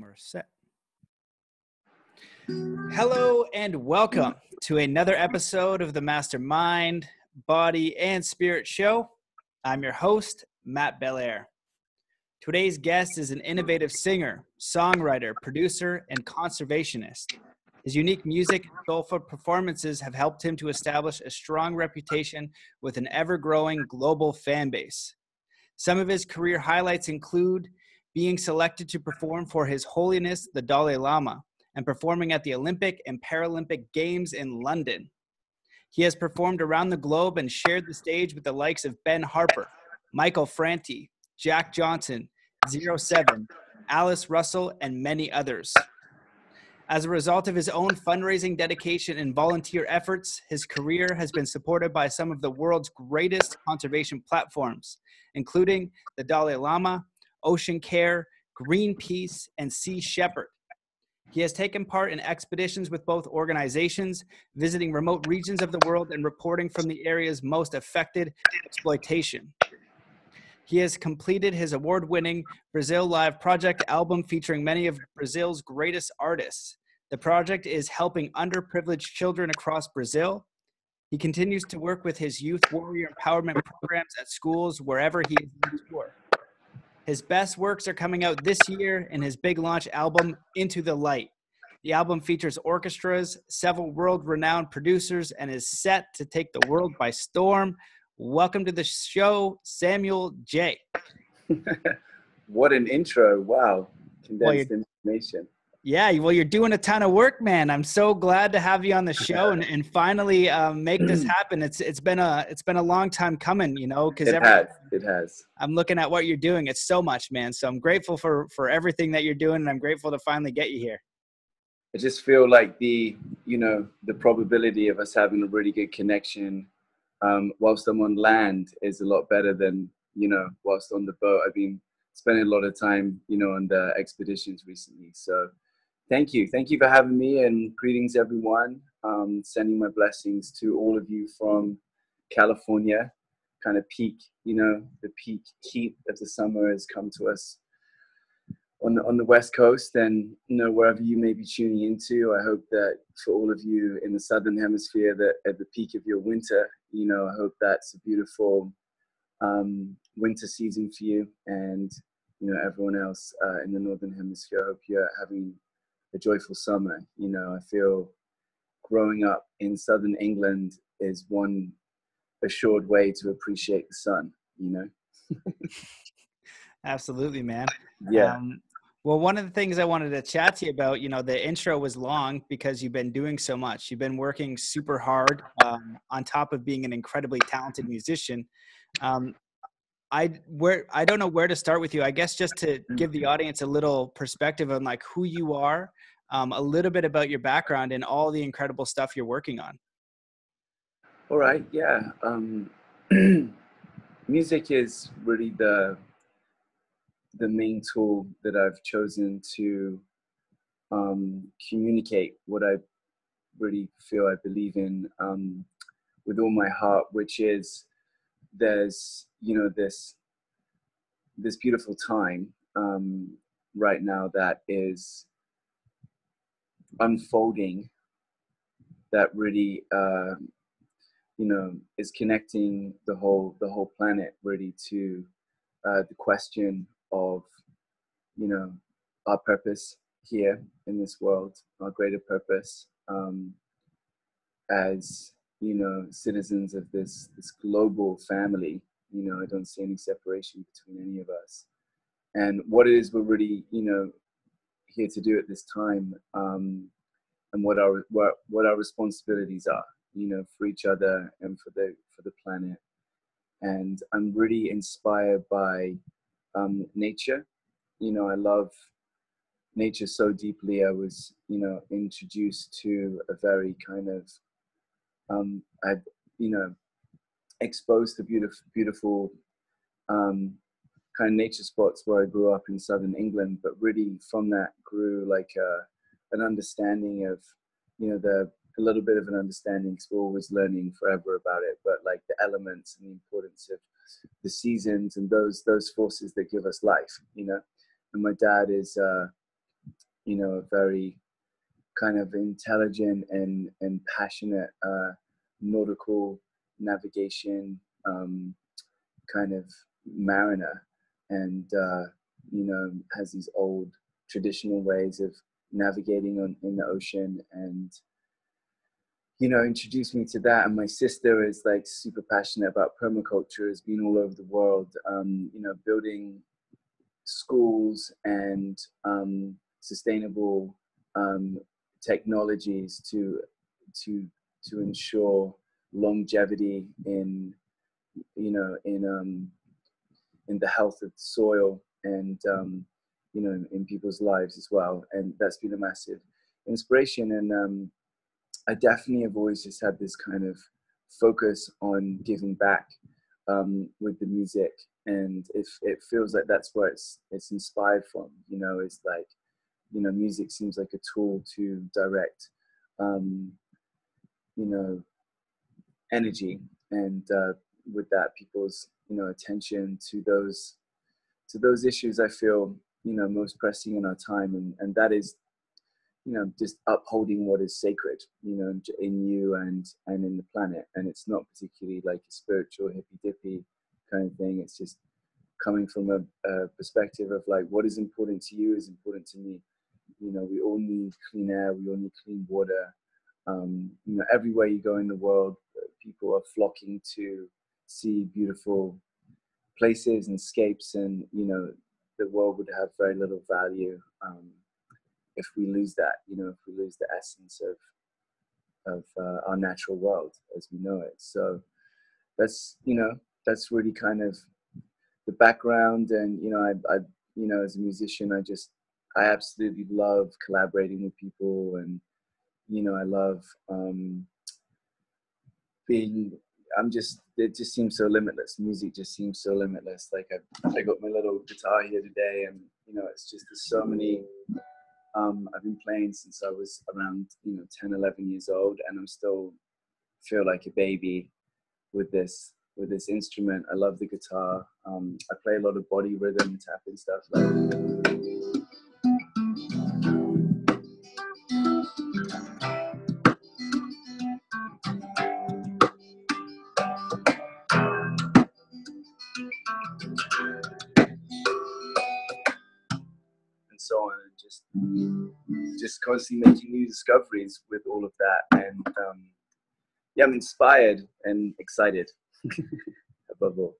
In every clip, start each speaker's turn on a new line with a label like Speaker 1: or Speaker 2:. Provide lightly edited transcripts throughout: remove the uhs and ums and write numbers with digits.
Speaker 1: We're set. Hello and welcome to another episode of the Mastermind, Body, and Spirit Show. I'm your host, Matt Belair. Today's guest is an innovative singer, songwriter, producer, and conservationist. His unique music and soulful performances have helped him to establish a strong reputation with an ever-growing global fan base. Some of his career highlights include being selected to perform for His Holiness the Dalai Lama and performing at the Olympic and Paralympic Games in London. He has performed around the globe and shared the stage with the likes of Ben Harper, Michael Franti, Jack Johnson, 07, Alice Russell, and many others. As a result of his own fundraising dedication and volunteer efforts, his career has been supported by some of the world's greatest conservation platforms, including the Dalai Lama, Ocean Care, Greenpeace, and Sea Shepherd. He has taken part in expeditions with both organizations, visiting remote regions of the world and reporting from the areas most affected by exploitation. He has completed his award-winning Brazil Live Project album featuring many of Brazil's greatest artists. The project is helping underprivileged children across Brazil. He continues to work with his youth warrior empowerment programs at schools wherever he is on tour. His best works are coming out this year in his big launch album, Into the Light. The album features orchestras, several world-renowned producers, and is set to take the world by storm. Welcome to the show, Samuel J.
Speaker 2: What an intro. Wow. Condensed information.
Speaker 1: Yeah, well, you're doing a ton of work, man. I'm so glad to have you on the show and finally make this happen. It's been a long time coming, you know, because
Speaker 2: it has.
Speaker 1: I'm looking at what you're doing. It's so much, man. So I'm grateful for everything that you're doing, and I'm grateful to finally get you here.
Speaker 2: I just feel like the probability of us having a really good connection whilst I'm on land is a lot better than, whilst on the boat. I've been spending a lot of time, on the expeditions recently. So thank you for having me, and greetings everyone. Sending my blessings to all of you from California. Kind of peak, the peak heat of the summer has come to us on the West Coast, and wherever you may be tuning into. I hope that for all of you in the Southern Hemisphere, that at the peak of your winter, I hope that's a beautiful winter season for you, and everyone else in the Northern Hemisphere. I hope you're having a joyful summer. I feel growing up in Southern England is one assured way to appreciate the sun.
Speaker 1: Absolutely, man.
Speaker 2: Yeah.
Speaker 1: Well, one of the things I wanted to chat to you about, the intro was long because you've been doing so much. You've been working super hard on top of being an incredibly talented musician. I don't know where to start with you. I guess just to give the audience a little perspective on like who you are, a little bit about your background and all the incredible stuff you're working on.
Speaker 2: All right. Yeah. Music is really the main tool that I've chosen to communicate what I really feel I believe in with all my heart, which is there's this beautiful time right now that is unfolding, that really is connecting the whole planet really to the question of our purpose here in this world, our greater purpose as citizens of this global family. I don't see any separation between any of us, and what it is we're really here to do at this time, and what our responsibilities are, for each other and for the planet. And I'm really inspired by nature. I love nature so deeply. I was introduced to a very kind of exposed to beautiful kind of nature spots where I grew up in Southern England, but really from that grew like an understanding of a little bit of an understanding, because we're always learning forever about it, but like the elements and the importance of the seasons and those forces that give us life. And my dad is you know, a very kind of intelligent and passionate nautical navigation kind of mariner, and you know, has these old traditional ways of navigating in the ocean, and you know, introduced me to that. And my sister is like super passionate about permaculture, has been all over the world, you know, building schools and sustainable technologies to ensure longevity in, you know, in the health of the soil, and you know, in people's lives as well. And that's been a massive inspiration. And I definitely have always just had this kind of focus on giving back with the music, and it feels like that's where it's inspired from. You know, it's like, you know, music seems like a tool to direct, you know, energy, and with that, people's, you know, attention to those issues I feel, you know, most pressing in our time, and that is, you know, just upholding what is sacred, you know, in you and in the planet. And it's not particularly like a spiritual hippy dippy kind of thing. It's just coming from a perspective of like, what is important to you is important to me. You know, we all need clean air, we all need clean water. You know, everywhere you go in the world, people are flocking to see beautiful places and escapes, and you know, the world would have very little value if we lose that, you know, if we lose the essence of our natural world as we know it. So that's, you know, that's really kind of the background. And you know, I you know, as a musician, I absolutely love collaborating with people, and you know, I love being, it just seems so limitless. Music just seems so limitless. Like I got my little guitar here today, and you know, it's just, there's so many. I've been playing since I was around, you know, 10, 11 years old, and I'm still feel like a baby with this instrument. I love the guitar. I play a lot of body rhythm, tapping stuff like. So on, and just constantly making new discoveries with all of that. And yeah, I'm inspired and excited above all.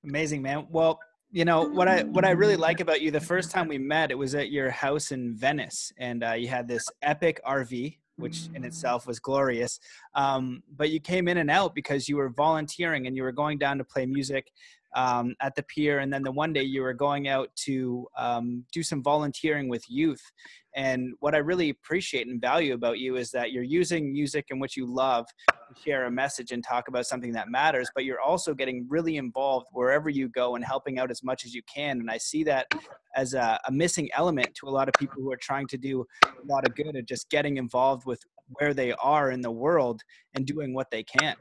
Speaker 1: Amazing, man. Well, you know, what I really like about you, the first time we met, it was at your house in Venice, and you had this epic RV, which in itself was glorious. But you came in and out because you were volunteering, and you were going down to play music at the pier. And then the one day you were going out to do some volunteering with youth. And what I really appreciate and value about you is that you're using music and what you love to share a message and talk about something that matters, but you're also getting really involved wherever you go and helping out as much as you can. And I see that as a missing element to a lot of people who are trying to do a lot of good at just getting involved with where they are in the world and doing what they can.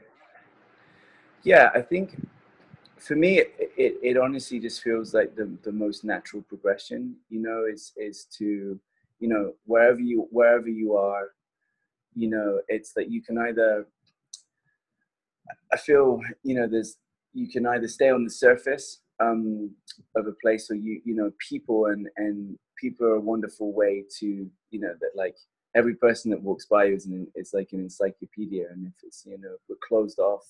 Speaker 2: Yeah, I think for me, it honestly just feels like the most natural progression, you know, is to, you know, wherever you are, you know, it's that you can either, I feel, you know, you can either stay on the surface of a place, or you know, people and people are a wonderful way to, you know, that like every person that walks by is like an encyclopedia. And if it's, you know, if we're closed off,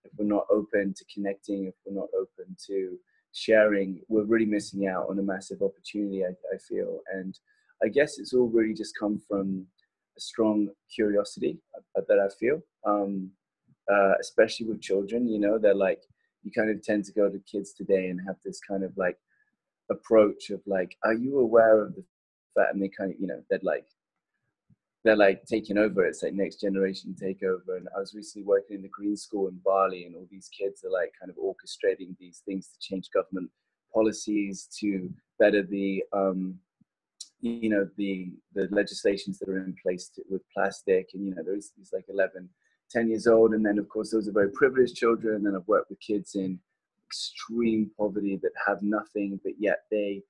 Speaker 2: if we're not open to connecting, if we're not open to sharing, we're really missing out on a massive opportunity, I feel. And I guess it's all really just come from a strong curiosity that I feel, especially with children. You know, they're like, you kind of tend to go to kids today and have this kind of like approach of like, are you aware of the fact? And they kind of, you know, they're like taking over. It's like next generation takeover. And I was recently working in the Green School in Bali, and all these kids are like kind of orchestrating these things to change government policies to better the you know, the legislations that are in place with plastic. And you know, there's these like 11, 10 years old, and then of course those are very privileged children. And then I've worked with kids in extreme poverty that have nothing, but yet they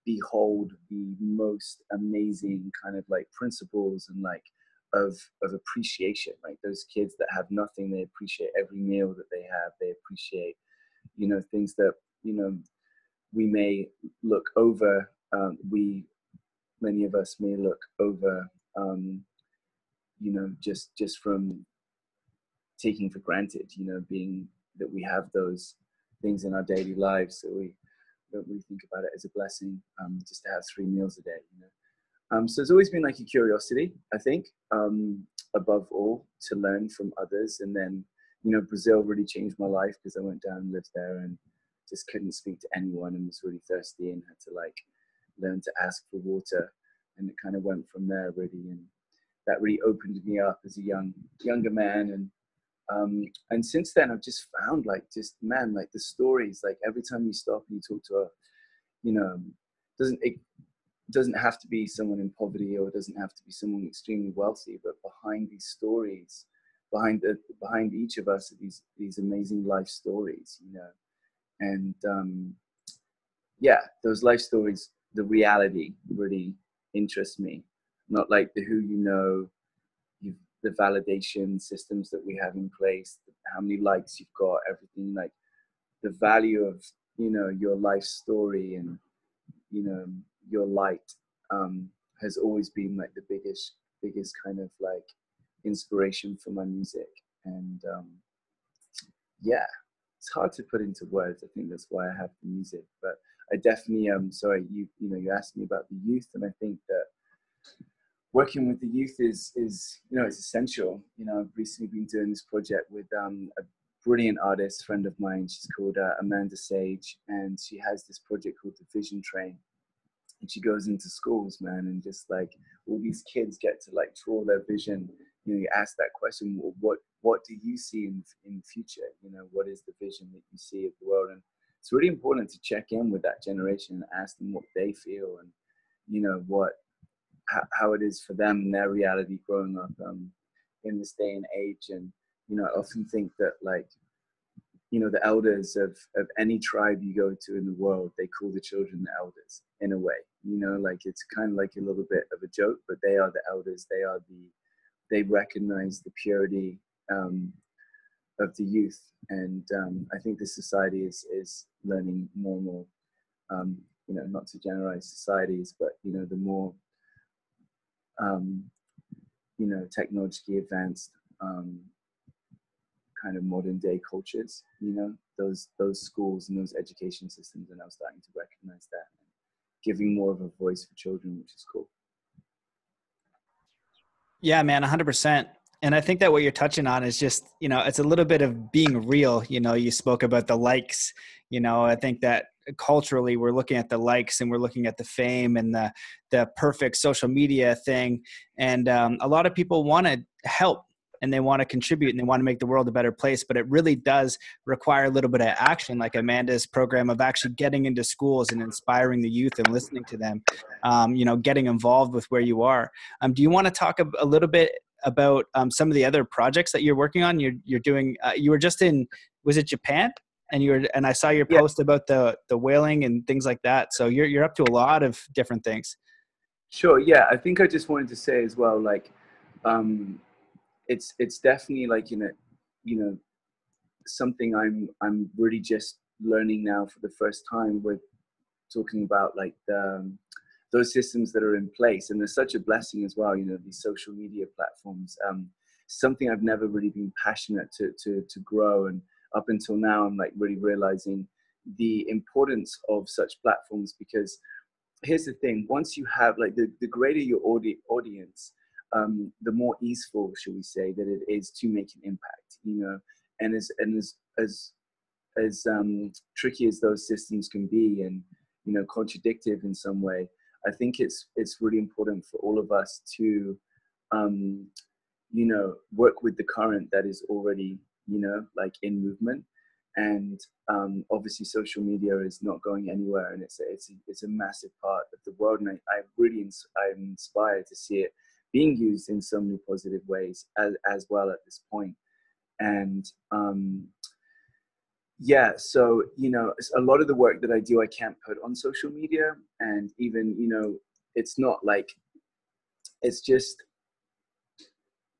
Speaker 2: behold the most amazing kind of like principles and like of appreciation. Like those kids that have nothing, they appreciate every meal that they have. They appreciate, you know, things that, you know, we may look over. Many of us may look over, you know, just from taking for granted, you know, being that we have those things in our daily lives. So we don't really think about it as a blessing, just to have 3 meals a day, you know. So it's always been like a curiosity, I think, above all, to learn from others. And then, you know, Brazil really changed my life because I went down and lived there and just couldn't speak to anyone and was really thirsty and had to like learn to ask for water. And it kind of went from there really. And that really opened me up as a younger man. And since then I've just found like, just, man, like the stories, like every time you stop and you talk to a, you know, it doesn't have to be someone in poverty, or it doesn't have to be someone extremely wealthy, but behind these stories, behind each of us are these amazing life stories, you know. And yeah, those life stories, the reality really interests me, not like the who, you know, the validation systems that we have in place, how many likes you've got, everything. Like the value of, you know, your life story and, you know, your light has always been like the biggest kind of like inspiration for my music. And yeah, it's hard to put into words. I think that's why I have the music. But I definitely sorry, you know, you asked me about the youth, and I think that working with the youth is, you know, it's essential. You know, I've recently been doing this project with a brilliant artist friend of mine. She's called Amanda Sage, and she has this project called the Vision Train. And she goes into schools, man, and just like all these kids get to like draw their vision. You know, you ask that question, well, what do you see in the future? You know, what is the vision that you see of the world? And it's really important to check in with that generation and ask them what they feel, and, you know, how it is for them and their reality growing up in this day and age. And, you know, I often think that, like, you know, the elders of any tribe you go to in the world, they call the children the elders in a way, you know, like it's kind of like a little bit of a joke, but they are the elders. They recognize the purity of the youth. And I think this society is learning more and more, you know, not to generalize societies, but, you know, the more, you know, technologically advanced kind of modern day cultures, you know, those schools and those education systems are now starting to recognize that, and giving more of a voice for children, which is cool.
Speaker 1: Yeah, man, 100%. And I think that what you're touching on is just, you know, it's a little bit of being real. You know, you spoke about the likes. You know, I think that culturally we're looking at the likes and we're looking at the fame and the perfect social media thing. And a lot of people want to help and they want to contribute and they want to make the world a better place. But it really does require a little bit of action, like Amanda's program of actually getting into schools and inspiring the youth and listening to them, you know, getting involved with where you are. Do you want to talk a little bit about some of the other projects that you're working on? You're doing, you were just in, was it Japan? And I saw your post about the whaling and things like that. So you're up to a lot of different things.
Speaker 2: Sure. Yeah. I think I just wanted to say as well, like, it's definitely like, you know, something I'm really just learning now for the first time with talking about like those systems that are in place. And there's such a blessing as well, you know, these social media platforms, something I've never really been passionate to grow. And up until now, I'm like really realizing the importance of such platforms, because here's the thing, once you have like the greater your audience, the more easeful, shall we say, that it is to make an impact, you know. And as tricky as those systems can be, and, you know, contradictive in some way, I think it's really important for all of us to, you know, work with the current that is already, you know, like in movement. And obviously social media is not going anywhere, and it's a massive part of the world. And I'm inspired to see it being used in so many positive ways as well at this point. And Yeah, so, a lot of the work that I do, I can't put on social media. And even, it's not like, it's just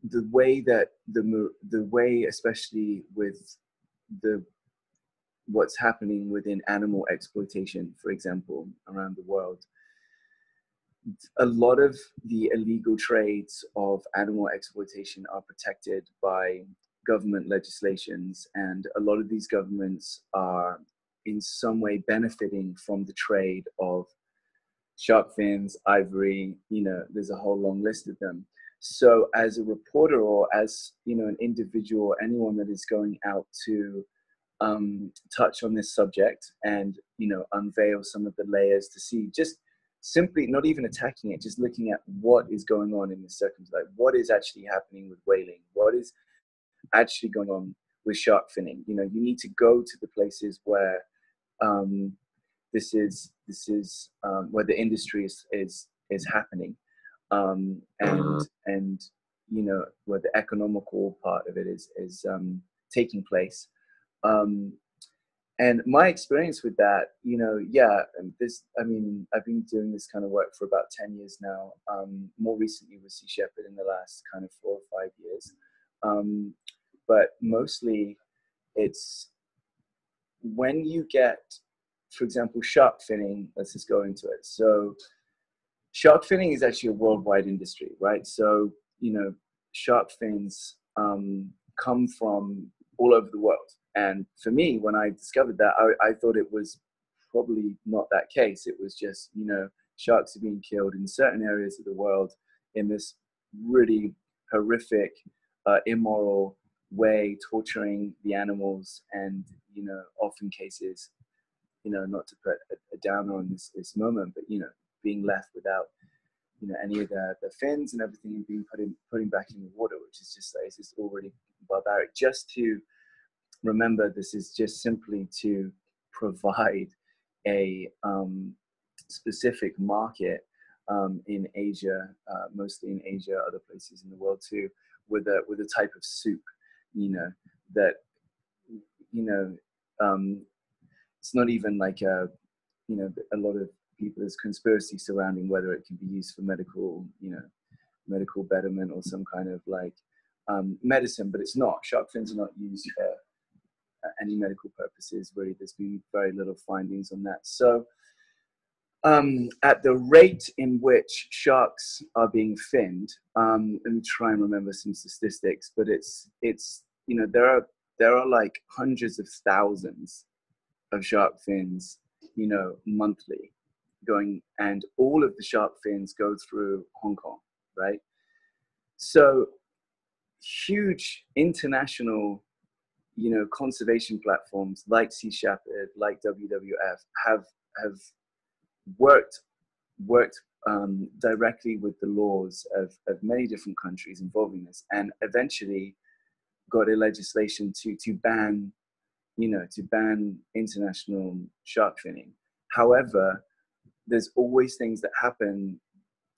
Speaker 2: the way that the way, especially with the what's happening within animal exploitation, for example, around the world. A lot of the illegal trades of animal exploitation are protected by government legislations, and a lot of these governments are in some way benefiting from the trade of shark fins, ivory, there's a whole long list of them. So as a reporter, or as, an individual, anyone that is going out to touch on this subject and, unveil some of the layers to see, just simply not even attacking it, just looking at what is going on in this circumstance, like what is actually happening with whaling, what is actually going on with shark finning. You need to go to the places where this is where the industry is happening, and where the economical part of it is taking place. And my experience with that, and I've been doing this kind of work for about 10 years now. More recently with Sea Shepherd in the last kind of 4 or 5 years. But mostly it's when you get, for example, shark finning, let's just go into it. So shark finning is actually a worldwide industry, right? So, shark fins come from all over the world. And for me, when I discovered that, I thought it was probably not that case. It was just, sharks are being killed in certain areas of the world in this really horrific, immoral way, torturing the animals. And, often cases, not to put a downer on this moment, but, being left without, any of the fins and everything, and being putting back in the water, which is just like, it's just already barbaric. Just to remember, this is just simply to provide a specific market in Asia, mostly in Asia, other places in the world too, with a type of soup, that it's not even like a lot of people, there's conspiracy surrounding whether it can be used for medical betterment or some kind of like medicine, but it's not. Shark fins are not used for any medical purposes, really. There's been very little findings on that. So at the rate in which sharks are being finned, let me try and remember some statistics, but it's there are like hundreds of thousands of shark fins, monthly going, and all of the shark fins go through Hong Kong, right? So huge international, conservation platforms like Sea Shepherd, like WWF have worked directly with the laws of many different countries involving this, and eventually got a legislation to ban international shark finning. However, there's always things that happen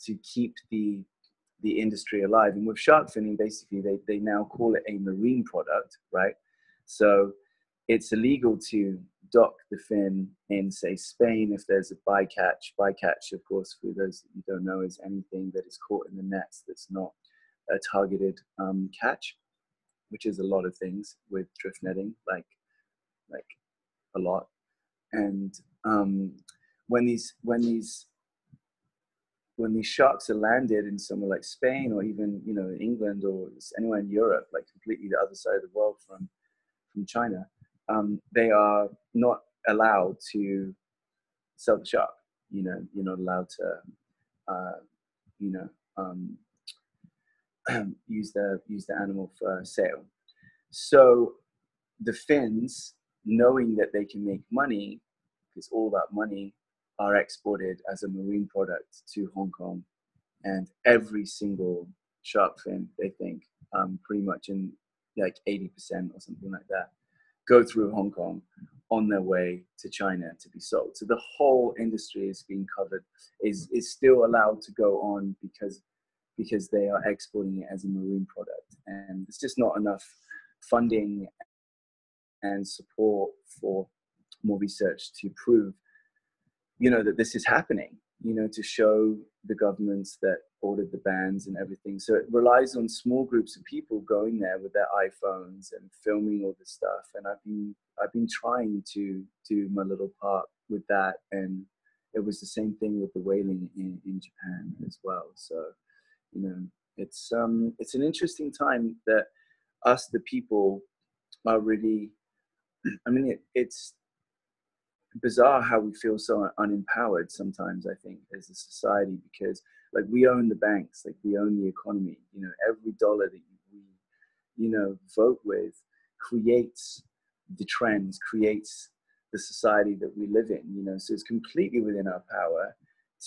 Speaker 2: to keep the industry alive. And with shark finning, basically, they now call it a marine product, right? So it's illegal to dock the fin in, say, Spain if there's a bycatch. Bycatch, of course, for those that you don't know, is anything that is caught in the nets that's not a targeted catch, which is a lot of things with drift netting, like a lot. And when these sharks are landed in somewhere like Spain, or even England, or anywhere in Europe, like completely the other side of the world from China, they are not allowed to sell the shark. You're not allowed to use the animal for sale. So the Finns, knowing that they can make money, because all that money, are exported as a marine product to Hong Kong, and every single shark fin, they think, pretty much in like 80% or something like that, go through Hong Kong on their way to China to be sold. So the whole industry is being covered, is still allowed to go on because they are exporting it as a marine product, and it's just not enough funding and support for more research to prove, that this is happening, to show the governments that ordered the bans and everything. So it relies on small groups of people going there with their iPhones and filming all this stuff. And I've been trying to do my little part with that. And it was the same thing with the whaling in Japan as well. So, it's an interesting time that us, the people, are really, it's bizarre how we feel so unempowered sometimes, I think, as a society, because like we own the banks, like we own the economy. Every dollar that we vote with creates the trends, creates the society that we live in. So it's completely within our power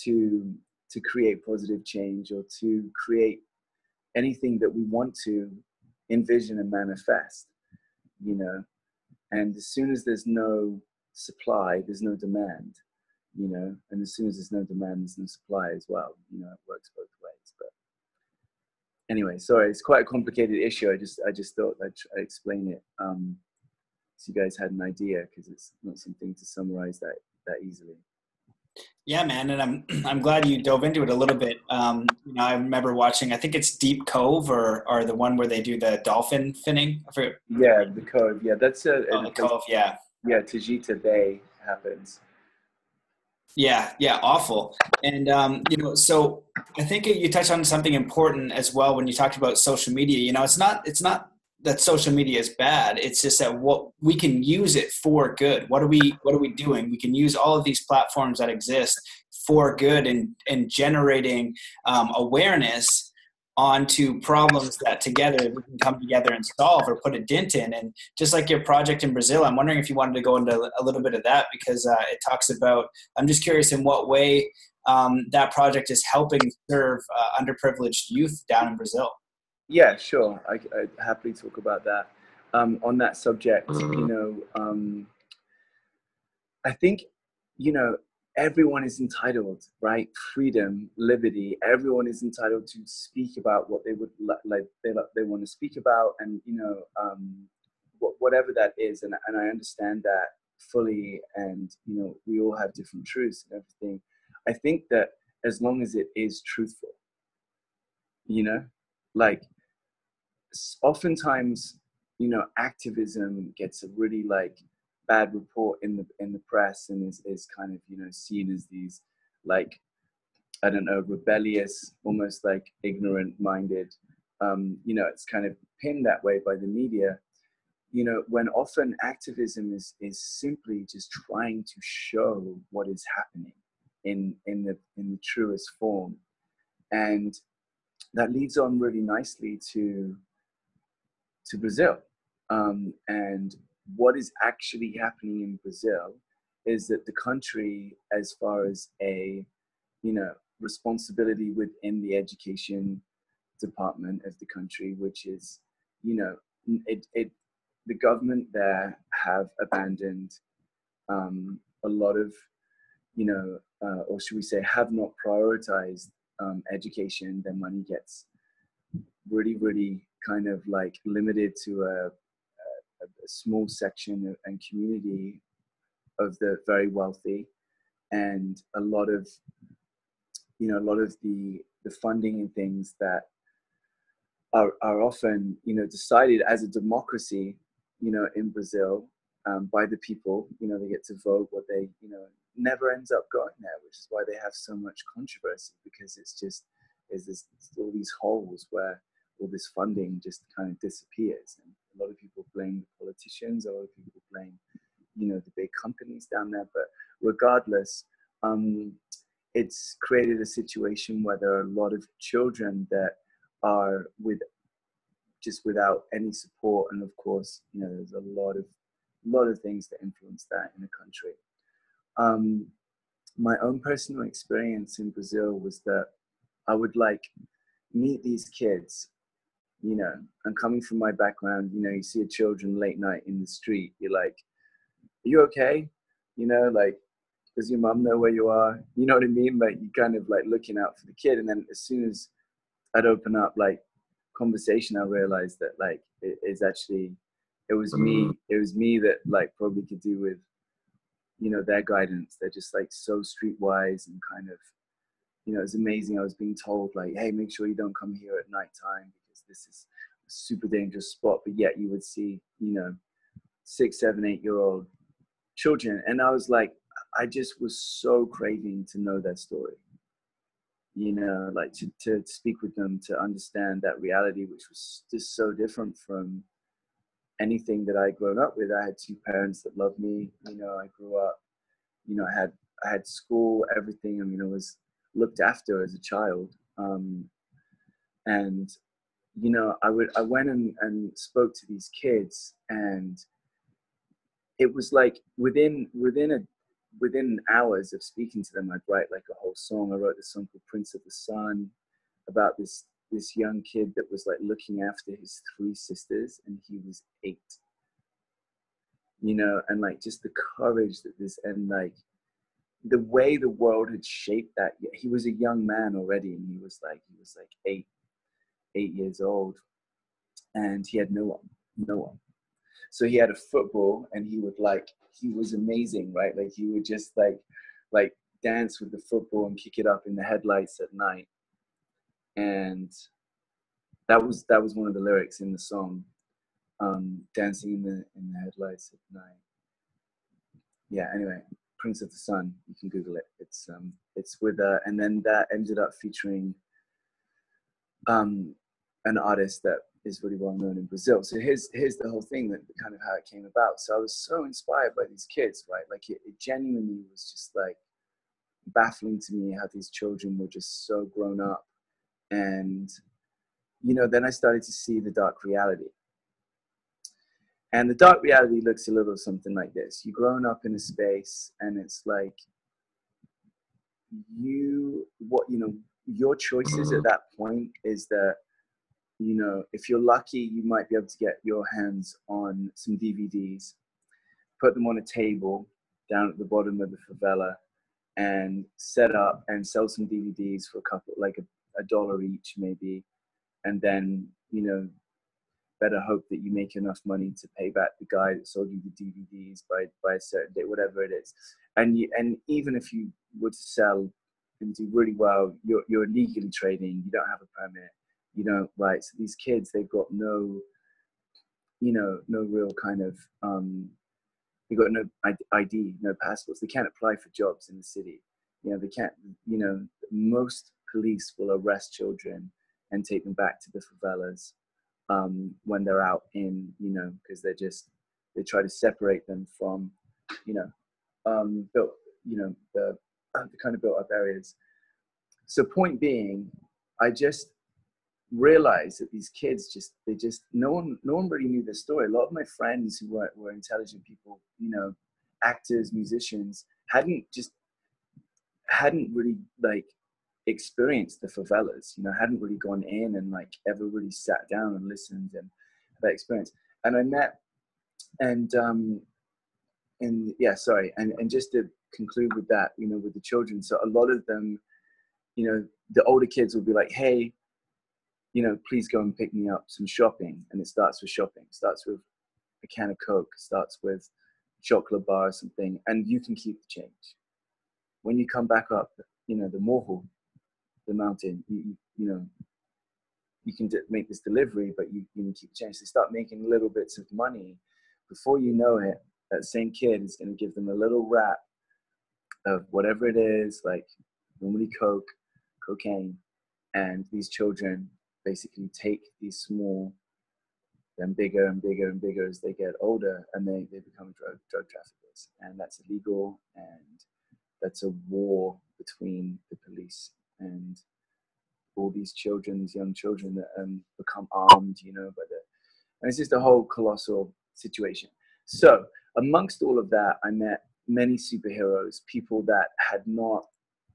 Speaker 2: to create positive change, or to create anything that we want to envision and manifest. And as soon as there's no supply, there's no demand, and as soon as there's no demand, there's no supply as well. It works both ways. But anyway, sorry, it's quite a complicated issue. I just thought I'd explain it, so you guys had an idea, because it's not something to summarize that easily.
Speaker 1: Yeah, man, and I'm glad you dove into it a little bit. I remember watching, I think it's Deep Cove, or the one where they do the dolphin finning.
Speaker 2: Yeah, the Cove. Yeah, that's
Speaker 1: the Cove. Yeah.
Speaker 2: Yeah, Tajita Bay happens.
Speaker 1: Yeah, awful. And so I think you touched on something important as well when you talked about social media. It's not that social media is bad. It's just that what we can use it for good. What are we doing? We can use all of these platforms that exist for good, and generating awareness onto problems that together we can come together and solve or put a dent in. And just like your project in Brazil, I'm wondering if you wanted to go into a little bit of that, because it talks about, I'm just curious in what way that project is helping serve underprivileged youth down in Brazil.
Speaker 2: Yeah, sure. I'd happily talk about that. On that subject, I think, everyone is entitled, right? Freedom, liberty. Everyone is entitled to speak about what they would they want to speak about, and whatever that is. And I understand that fully. And we all have different truths and everything. I think that as long as it is truthful, like oftentimes, activism gets a really bad report in the press, and is kind of seen as these I don't know, rebellious, almost ignorant minded. It's kind of pinned that way by the media. When often activism is simply just trying to show what is happening in the truest form. And that leads on really nicely to Brazil. And what is actually happening in Brazil is that the country, as far as a responsibility within the education department of the country, which is the government there have abandoned a lot of or should we say have not prioritized education. Their money gets really kind of limited to a small section and community of the very wealthy, and a lot of the funding and things that are often decided as a democracy in Brazil by the people. They get to vote what they never ends up going there, which is why they have so much controversy, because there's all these holes where all this funding just kind of disappears. And a lot of people blame the politicians, a lot of people blame the big companies down there. But regardless, it's created a situation where there are a lot of children that are without any support. And of course, there's a lot of things that influence that in the country. My own personal experience in Brazil was that I would meet these kids, and coming from my background, you see a children late night in the street, you're like, are you okay? Does your mom know where you are? You know what I mean? You kind of looking out for the kid. And then as soon as I'd open up conversation, I realized that it's actually it was me that like probably could do with, you know, their guidance. They're just like so streetwise and kind of, you know, it's amazing. I was being told like, hey, make sure you don't come here at nighttime because this is a super dangerous spot. But yet you would see, you know, 6, 7, 8-year-old children. And I was like, I just was so craving to know their story, you know, like to speak with them, to understand that reality, which was just so different from anything that I'd grown up with. I had 2 parents that loved me. You know, I grew up, you know, I had school, everything. I mean, I was looked after as a child. And, you know, I went and spoke to these kids, and it was like within hours of speaking to them, I'd write like a whole song. I wrote this song called Prince of the Sun about this young kid that was like looking after his 3 sisters, and he was 8, you know, and like just the courage that this, and like the way the world had shaped that. He was a young man already, and he was like 8 years old, and he had no one. So he had a football, and he was amazing, right? Like he would just like dance with the football and kick it up in the headlights at night. And that was one of the lyrics in the song, dancing in the headlights at night. Yeah, anyway, Prince of the Sun, you can Google it. It's with and then that ended up featuring an artist that is really well known in Brazil. So here's the whole thing, that kind of how it came about. So I was so inspired by these kids, right? Like it genuinely was just like baffling to me how these children were just so grown up. And, you know, then I started to see the dark reality. And the dark reality looks a little something like this. You're growing up in a space, and it's like your choices at that point is that, you know, if you're lucky, you might be able to get your hands on some DVDs, put them on a table down at the bottom of the favela, and set up and sell some DVDs for a couple, like a dollar each maybe. And then, you know, better hope that you make enough money to pay back the guy that sold you the DVDs by a certain date, whatever it is. And even if you were to sell and do really well, you're illegally trading, you don't have a permit, you don't, right? So these kids, they've got no real kind of, they've got no ID, no passports. They can't apply for jobs in the city. You know, they can't, you know, most police will arrest children and take them back to the favelas when they're out in, you know, because they try to separate them from, you know, the kind of built up areas. So point being, I just realized that these kids no one really knew their story. A lot of my friends who were intelligent people, you know, actors, musicians, hadn't really like experienced the favelas, you know, hadn't really gone in and like ever really sat down and listened and that experience. And I met and just to conclude with that, you know, with the children. So a lot of them, you know, the older kids will be like, hey, you know, please go and pick me up some shopping. And it starts with shopping. It starts with a can of Coke. It starts with chocolate bar or something. And you can keep the change. When you come back up, you know, the Morro, the mountain, you know, you can make this delivery, but you can keep the change. They start making little bits of money. Before you know it, that same kid is going to give them a little wrap of whatever it is, like normally Coke, cocaine. And these children basically take these small, then bigger and bigger and bigger as they get older, and they become drug traffickers. And that's illegal, and that's a war between the police and all these children, these young children that become armed, you know, and it's just a whole colossal situation. So amongst all of that, I met many superheroes, people that had not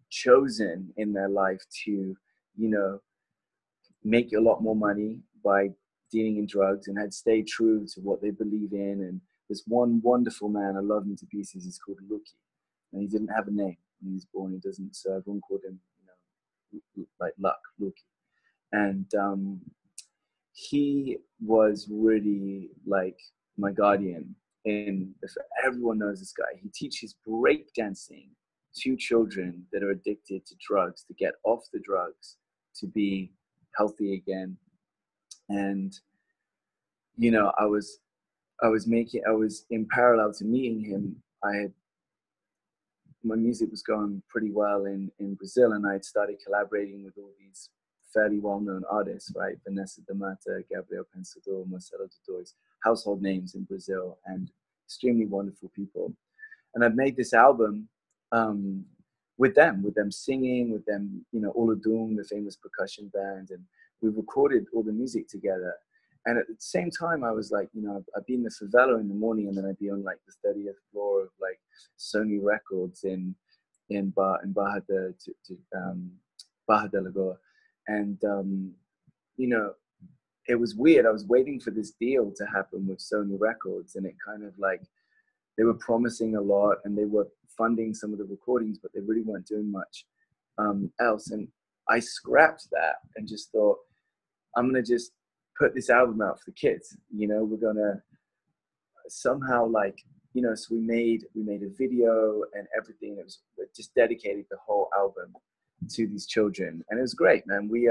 Speaker 2: chosen in their life to, you know, make a lot more money by dealing in drugs, and had stayed true to what they believe in. And this one wonderful man, I love him to pieces, he's called Lucky, and he didn't have a name when he was born. He doesn't, so everyone called him, you know, like Luck, Lucky. And he was really like my guardian. Everyone knows this guy. He teaches breakdancing to children that are addicted to drugs to get off the drugs, to be healthy again. And you know, I was in parallel to meeting him. My music was going pretty well in Brazil, and I had started collaborating with all these fairly well-known artists, right? Vanessa da Mata, Gabriel Pensador, Marcelo D2, household names in Brazil, and extremely wonderful people. And I've made this album with them singing, with them, you know, Olodum, the famous percussion band, and we recorded all the music together. And at the same time, I was like, you know, I'd be in the favela in the morning, and then I'd be on like the 30th floor of like Sony Records in Barra de Lagoa. And, you know, it was weird. I was waiting for this deal to happen with Sony Records, and it kind of like, they were promising a lot and they were funding some of the recordings, but they really weren't doing much else. And I scrapped that and just thought, I'm going to just put this album out for the kids. You know, we're going to somehow like, you know, so we made a video and everything. It was just dedicated the whole album to these children. And it was great, man. We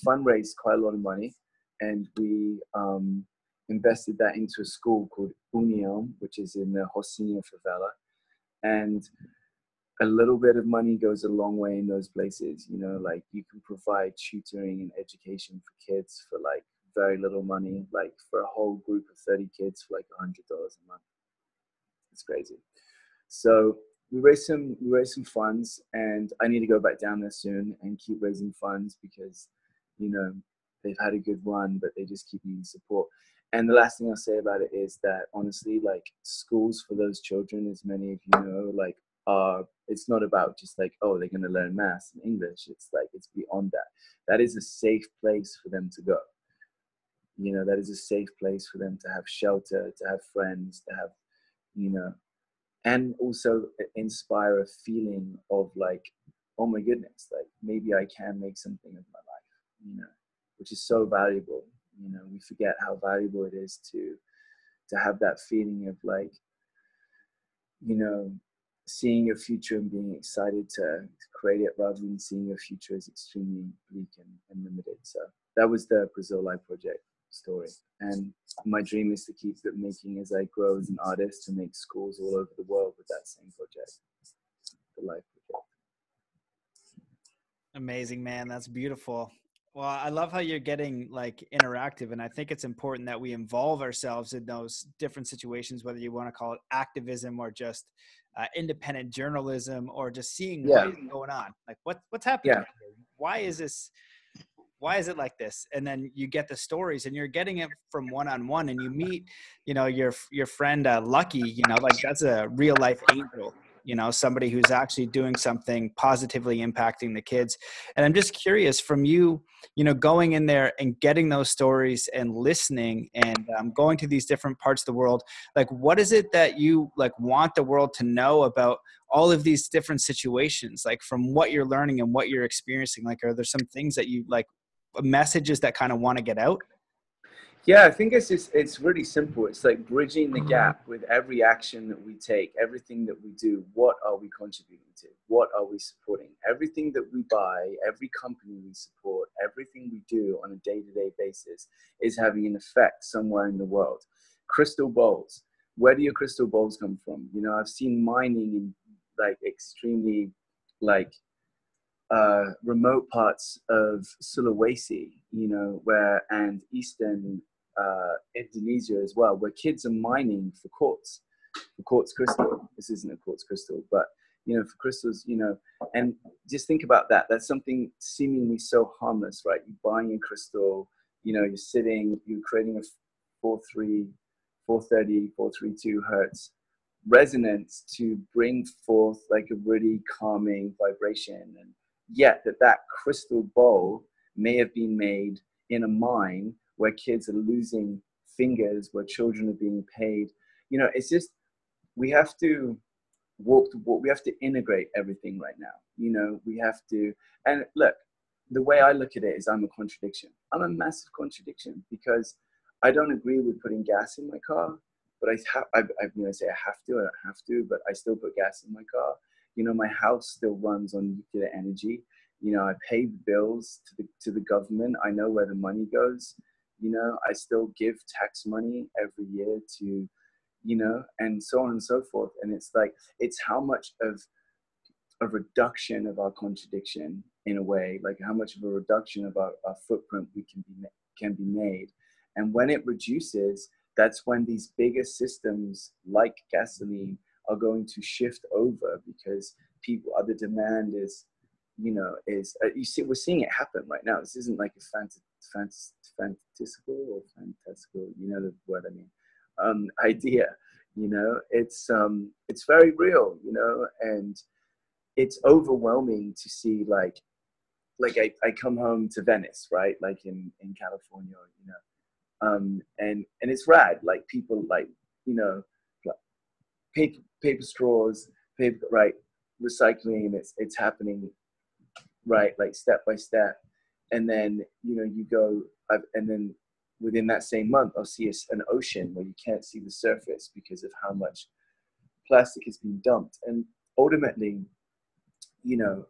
Speaker 2: fundraised quite a lot of money, and we invested that into a school called União, which is in the Rocinha favela. And a little bit of money goes a long way in those places. You know, like you can provide tutoring and education for kids for like very little money, like for a whole group of 30 kids for like $100 a month. It's crazy. So we raised some funds, and I need to go back down there soon and keep raising funds because, you know, they've had a good run, but they just keep needing support. And the last thing I'll say about it is that honestly, like schools for those children, as many of you know, like it's not about just like, oh, they're going to learn maths and English. It's like, it's beyond that. That is a safe place for them to go. You know, that is a safe place for them to have shelter, to have friends, to have, you know, and also inspire a feeling of like, oh my goodness, like maybe I can make something of my life, you know, which is so valuable. You know, we forget how valuable it is to have that feeling of like, you know, seeing your future and being excited to create it rather than seeing your future as extremely bleak and limited. So that was the Brazil Live project story. And my dream is to keep it making as I grow as an artist, to make schools all over the world with that same project, the Live project.
Speaker 1: Amazing, man. That's beautiful. Well, I love how you're getting like interactive, and I think it's important that we involve ourselves in those different situations, whether you want to call it activism or just independent journalism, or just seeing what is going on, like what's happening here? Why is it like this? And then you get the stories, and you're getting it from one-on-one, and you meet, you know, your friend Lucky, you know, like that's a real life angel, you know, somebody who's actually doing something positively impacting the kids. And I'm just curious from you, you know, going in there and getting those stories and listening and going to these different parts of the world, like what is it that you like want the world to know about all of these different situations, like from what you're learning and what you're experiencing? Like, are there some things that you like, messages that kind of want to get out?
Speaker 2: Yeah, I think it's really simple. It's like bridging the gap with every action that we take, everything that we do. What are we contributing to? What are we supporting? Everything that we buy, every company we support, everything we do on a day-to-day basis is having an effect somewhere in the world. Crystal bowls. Where do your crystal bowls come from? You know, I've seen mining in like extremely like remote parts of Sulawesi, you know, and eastern Indonesia as well, where kids are mining for quartz crystal. This isn't a quartz crystal, but you know, for crystals, you know, and just think about that. That's something seemingly so harmless, right? You're buying a crystal, you know, you're creating a 432 hertz resonance to bring forth like a really calming vibration. And yet that crystal bowl may have been made in a mine where kids are losing fingers, where children are being paid. You know, it's just, we have to we have to integrate everything right now. You know, we have to, and look, the way I look at it is I'm a contradiction. I'm a massive contradiction because I don't agree with putting gas in my car, but I say I have to, I don't have to, but I still put gas in my car. You know, my house still runs on nuclear energy. You know, I pay the bills to the government. I know where the money goes. You know, I still give tax money every year to, you know, and so on and so forth. And it's like, it's how much of a reduction of our contradiction in a way, like how much of a reduction of our footprint can be made. And when it reduces, that's when these bigger systems like gasoline are going to shift over, because the demand is, you know, you see, we're seeing it happen right now. This isn't like a fantastical, you know the word I mean, idea, you know, it's very real, you know, and it's overwhelming to see, like I come home to Venice, right? Like in California, you know, and it's rad. Like people, like, you know, paper straws, right, recycling, it's happening, right, like step by step. And then, you know, you go, and then within that same month, I'll see an ocean where you can't see the surface because of how much plastic has been dumped. And ultimately, you know,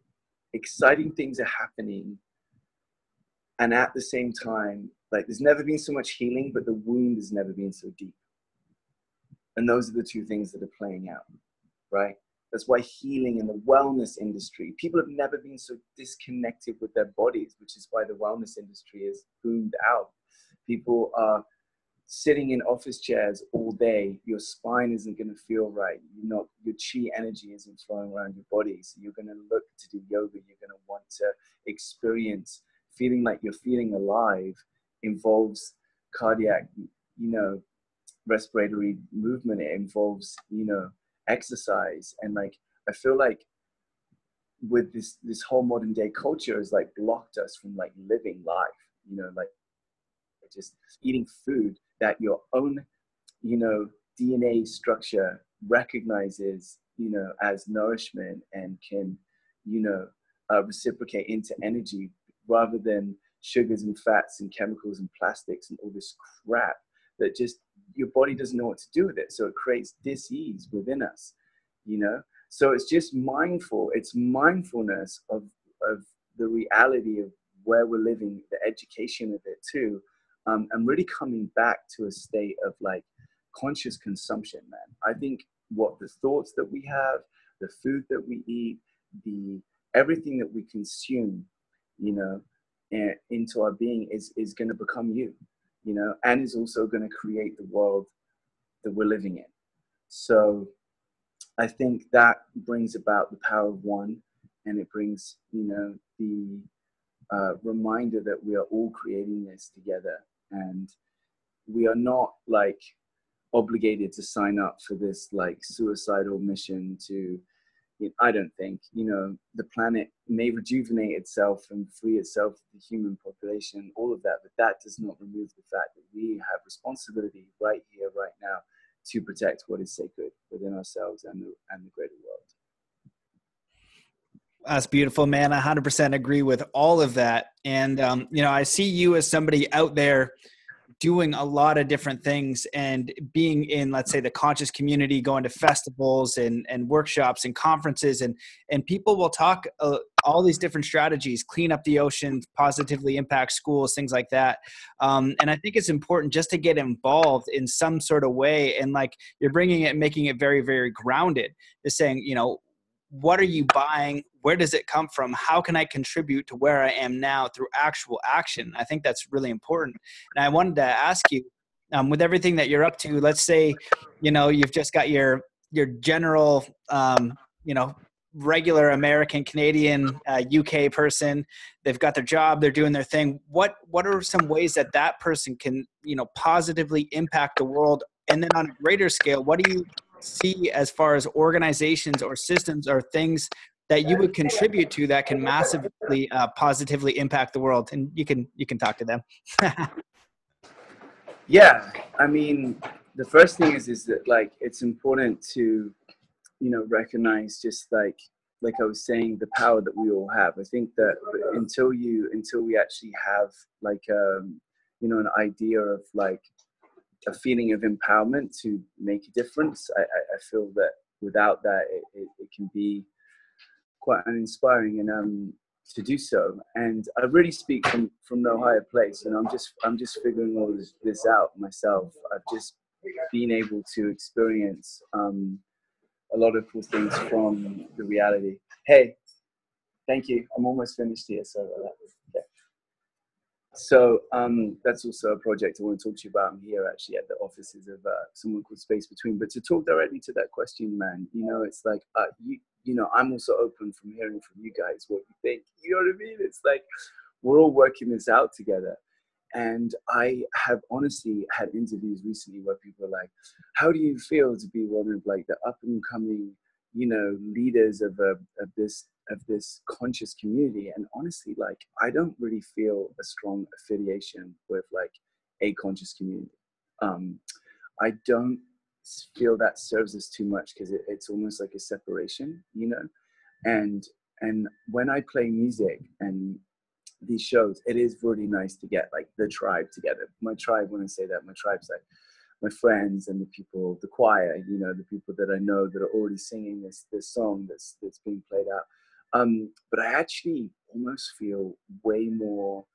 Speaker 2: exciting things are happening. And at the same time, like, there's never been so much healing, but the wound has never been so deep. And those are the two things that are playing out, right? That's why healing in the wellness industry, people have never been so disconnected with their bodies, which is why the wellness industry is boomed out. People are sitting in office chairs all day. Your spine isn't going to feel right. Your chi energy isn't flowing around your body. So you're going to look to do yoga. You're going to want to experience feeling like you're feeling alive. Involves cardiac, you know, respiratory movement. It involves, you know, exercise. And like, I feel like with this whole modern day culture has like blocked us from like living life, you know, like just eating food that your own, you know, DNA structure recognizes, you know, as nourishment and can, you know, reciprocate into energy, rather than sugars and fats and chemicals and plastics and all this crap that just your body doesn't know what to do with it. So it creates dis-ease within us, you know? So it's just it's mindfulness of the reality of where we're living, the education of it too. And really coming back to a state of like conscious consumption, man. I think what the thoughts that we have, the food that we eat, everything that we consume, you know, into our being is going to become you know, and is also going to create the world that we're living in. So I think that brings about the power of one, and it brings, you know, the reminder that we are all creating this together, and we are not like obligated to sign up for this like suicidal mission to, I don't think, you know, the planet may rejuvenate itself and free itself of the human population, all of that, but that does not remove the fact that we have responsibility right here, right now, to protect what is sacred within ourselves and the greater world.
Speaker 1: That's beautiful, man. I 100% agree with all of that. And, you know, I see you as somebody out there doing a lot of different things and being in, let's say, the conscious community, going to festivals and workshops and conferences, and people will talk all these different strategies, clean up the ocean, positively impact schools, things like that. And I think it's important just to get involved in some sort of way. And like, you're bringing it and making it very, very grounded. Just saying, you know, what are you buying? Where does it come from? How can I contribute to where I am now through actual action? I think that's really important. And I wanted to ask you, with everything that you're up to, let's say, you know, you've just got your general, you know, regular American, Canadian, UK person. They've got their job, they're doing their thing. What are some ways that person can, you know, positively impact the world? And then on a greater scale, what do you see as far as organizations or systems or things that you would contribute to that can massively positively impact the world? And you can talk to them.
Speaker 2: Yeah, I mean, the first thing is that like it's important to, you know, recognize just like I was saying, the power that we all have. I think that until we actually have like you know, an idea of like a feeling of empowerment to make a difference. I feel that without that, it can be quite uninspiring and to do so. And I really speak from no higher place. You know, I'm just figuring all this out myself. I've just been able to experience a lot of cool things from the reality. Hey, thank you. I'm almost finished here. Sorry about that. Okay. So that's also a project I want to talk to you about. I'm here actually at the offices of someone called Space Between. But to talk directly to that question, man, you know, it's like you know, I'm also open from hearing from you guys what you think. You know what I mean? It's like we're all working this out together. And I have honestly had interviews recently where people are like, how do you feel to be one of like the up and coming, you know, leaders of this conscious community? And honestly, like, I don't really feel a strong affiliation with like a conscious community. I don't feel that serves us too much because it's almost like a separation, you know? And when I play music and these shows, it is really nice to get like the tribe together. My tribe, when I say that, my tribe's like my friends and the people, the choir, you know, the people that I know that are already singing this song that's being played out. But I actually almost feel way more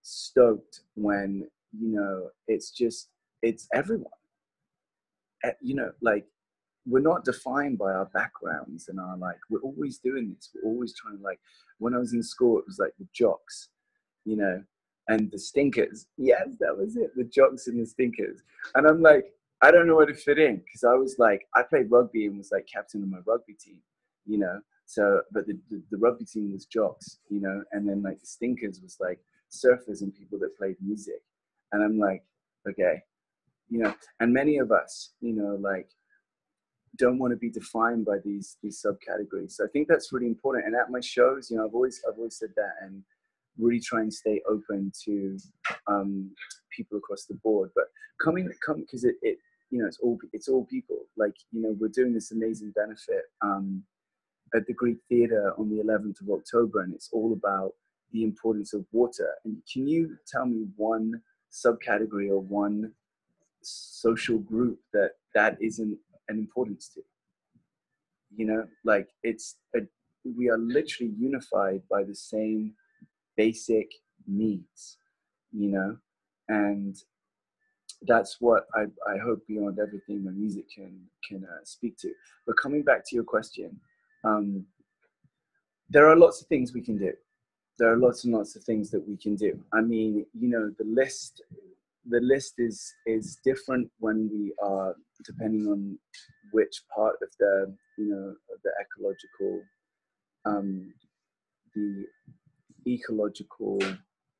Speaker 2: stoked when, you know, it's everyone. You know, like, we're not defined by our backgrounds and our, like, we're always doing this. We're always trying to, like, when I was in school, it was like the jocks, you know, and the stinkers. Yes, that was it. The jocks and the stinkers. And I'm like, I don't know where to fit in, because I was like, I played rugby and was like captain of my rugby team, you know. So, but the rugby team was jocks, you know, and then like the stinkers was like surfers and people that played music. And I'm like, okay, you know, and many of us, you know, like, don't want to be defined by these subcategories. So I think that's really important. And at my shows, you know, I've always said that, and really try and stay open to people across the board. But come because it you know, it's all people. Like, you know, we're doing this amazing benefit at the Greek Theatre on the 11th of October, and it's all about the importance of water. And can you tell me one subcategory or one social group that isn't an importance to? You know, like, we are literally unified by the same basic needs, you know. And that's what I hope beyond everything my music can speak to. But coming back to your question, there are lots of things we can do. There are lots and lots of things that we can do. I mean, you know, the list is different when we are, depending on which part of the, you know, of the ecological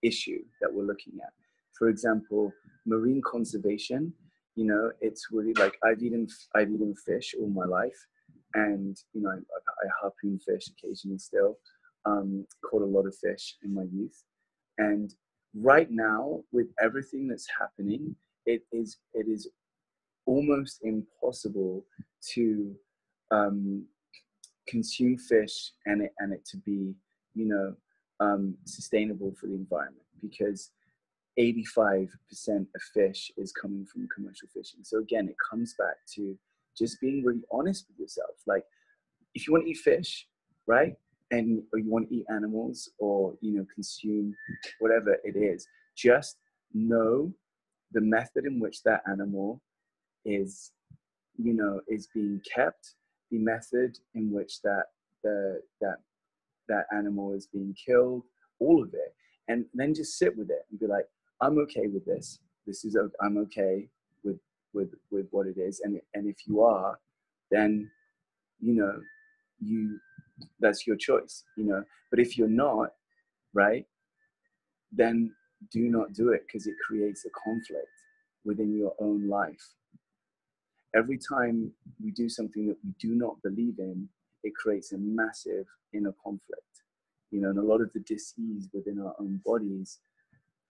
Speaker 2: issue that we're looking at. For example, marine conservation, you know, it's really like, I've eaten fish all my life, and, you know, I harpoon fish occasionally still. Caught a lot of fish in my youth. And right now, with everything that's happening, it is almost impossible to consume fish and it to be, you know, sustainable for the environment, because 85% of fish is coming from commercial fishing. So again, it comes back to just being really honest with yourself. Like, if you want to eat fish, right, or you want to eat animals, or, you know, consume whatever it is, just know the method in which that animal is, you know, is being kept, the method in which that animal is being killed, all of it, and then just sit with it and be like, I'm okay with this. I'm okay with what it is, and if you are, then, you know, that's your choice, you know. But if you're not, right, then do not do it, because it creates a conflict within your own life. Every time we do something that we do not believe in, it creates a massive inner conflict, you know. And a lot of the dis-ease within our own bodies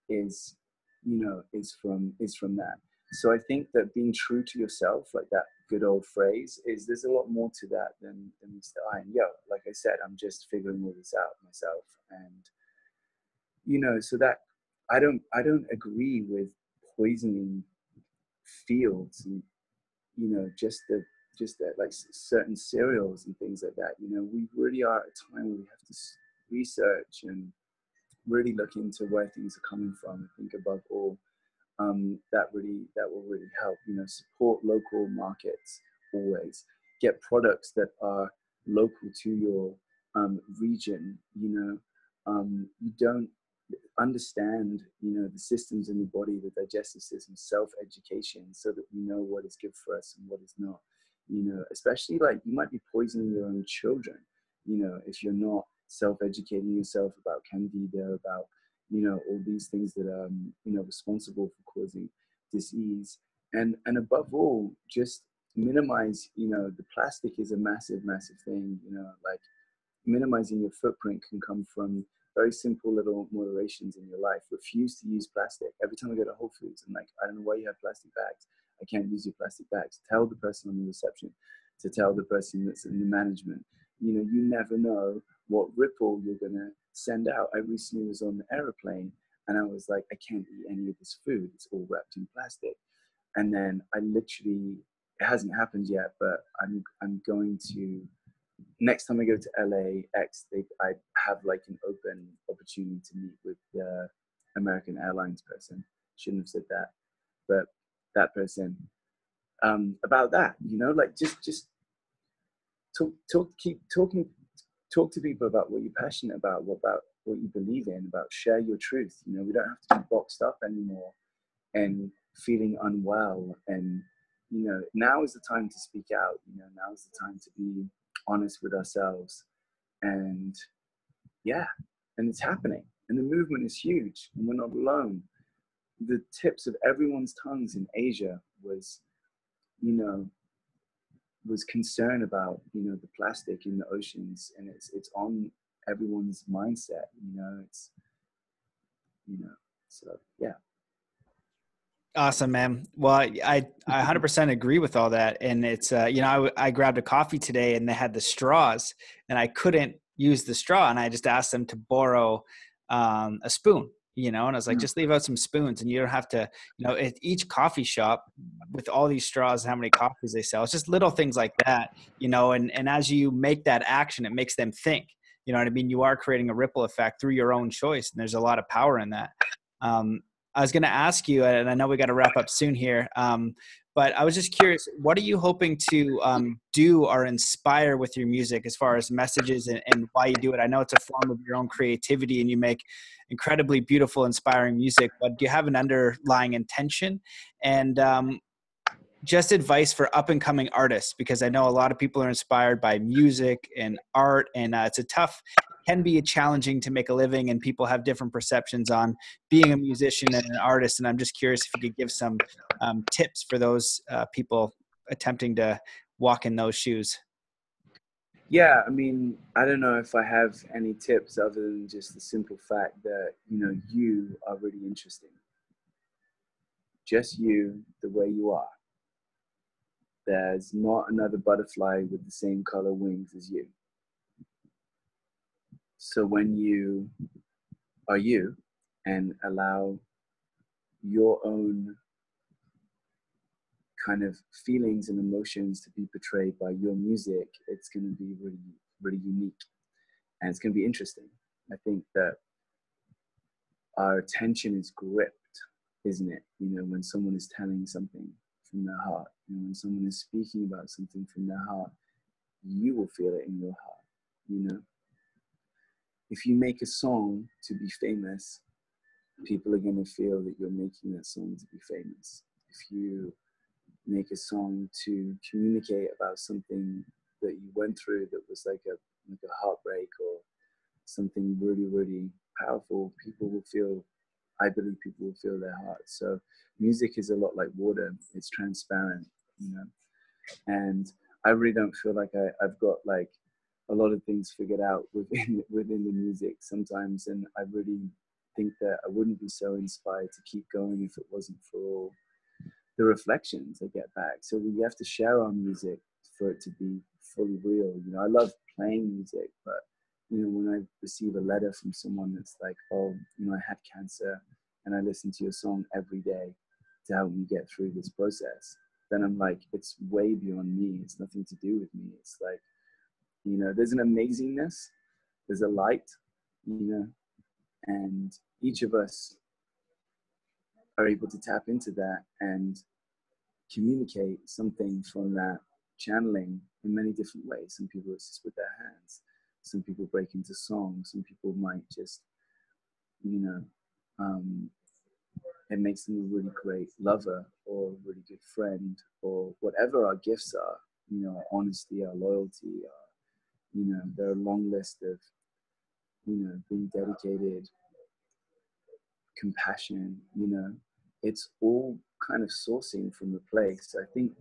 Speaker 2: is, you know, is from that. So I think that being true to yourself, like that good old phrase, is there's a lot more to that than meets the eye. And yeah, like I said, I'm just figuring all this out myself. And, you know, so that I don't agree with poisoning fields and, just that, like certain cereals and things like that. We really are at a time where we have to research and really look into where things are coming from. I think above all, that will really help. Support local markets always. Get products that are local to your region. You don't understand, the systems in the body, the digestive system, self-education, so that we know what is good for us and what is not. Especially, like, you might be poisoning your own children, if you're not self-educating yourself about candida, about, all these things that are, responsible for causing disease. And above all, just minimize, the plastic is a massive, massive thing, like, minimizing your footprint can come from very simple little moderations in your life. Refuse to use plastic. Every time I go to Whole Foods, I'm like, I don't know why you have plastic bags. I can't use your plastic bags. Tell the person on the reception, to tell the person that's in the management. You never know what ripple you're going to send out. I recently was on the airplane and I was like, I can't eat any of this food. It's all wrapped in plastic. And then I literally, it hasn't happened yet, but I'm going to, next time I go to LAX, I have like an open opportunity to meet with the American Airlines person. Shouldn't have said that, but that person, about that, like just keep talking, talk to people about what you're passionate about what you believe in, about share your truth. We don't have to be boxed up anymore and feeling unwell. And now is the time to speak out. Now is the time to be honest with ourselves. And yeah, and it's happening, and the movement is huge, and we're not alone. The tips of everyone's tongues in Asia was concern about the plastic in the oceans, and it's on everyone's mindset. It's so yeah.
Speaker 1: Awesome, man. Well, I 100% agree with all that. And it's, I grabbed a coffee today and they had the straws and I couldn't use the straw. And I just asked them to borrow a spoon, and I was like, just leave out some spoons and you don't have to, at each coffee shop with all these straws, how many coffees they sell. It's just little things like that, and as you make that action, it makes them think, you know what I mean? You are creating a ripple effect through your own choice. And there's a lot of power in that. I was going to ask you, and I know we got to wrap up soon here, but I was just curious, what are you hoping to do or inspire with your music as far as messages and why you do it? I know it's a form of your own creativity and you make incredibly beautiful, inspiring music, but do you have an underlying intention? And just advice for up and coming artists, because I know a lot of people are inspired by music and art, and can be challenging to make a living, and people have different perceptions on being a musician and an artist. And I'm just curious if you could give some tips for those people attempting to walk in those shoes.
Speaker 2: Yeah, I mean, I don't know if I have any tips other than just the simple fact that, you are really interesting. Just you, the way you are. There's not another butterfly with the same color wings as you. So when you are you and allow your own kind of feelings and emotions to be portrayed by your music, it's going to be really, really unique. And it's going to be interesting. I think that our attention is gripped, isn't it? When someone is telling something from their heart, when someone is speaking about something from their heart, you will feel it in your heart. If you make a song to be famous, people are going to feel that you're making that song to be famous. If you make a song to communicate about something that you went through that was like a heartbreak or something really, really powerful, I believe people will feel their hearts. So music is a lot like water. It's transparent, and I really don't feel like I've got like a lot of things figured out within the music sometimes. And I really think that I wouldn't be so inspired to keep going if it wasn't for all the reflections I get back. So we have to share our music for it to be fully real. I love playing music, but when I receive a letter from someone that's like, oh, I had cancer and I listen to your song every day to help me get through this process, then I'm like, it's way beyond me. It's nothing to do with me. It's like, you know, there's an amazingness, there's a light, you know, and each of us are able to tap into that and communicate something from that channeling in many different ways. Some people it's just with their hands. Some people break into song. Some people might just, you know, it makes them a really great lover or a really good friend or whatever our gifts are, you know, our honesty, our loyalty, you know, there are a long list of, you know, being dedicated, compassion, you know, it's all kind of sourcing from the place. I think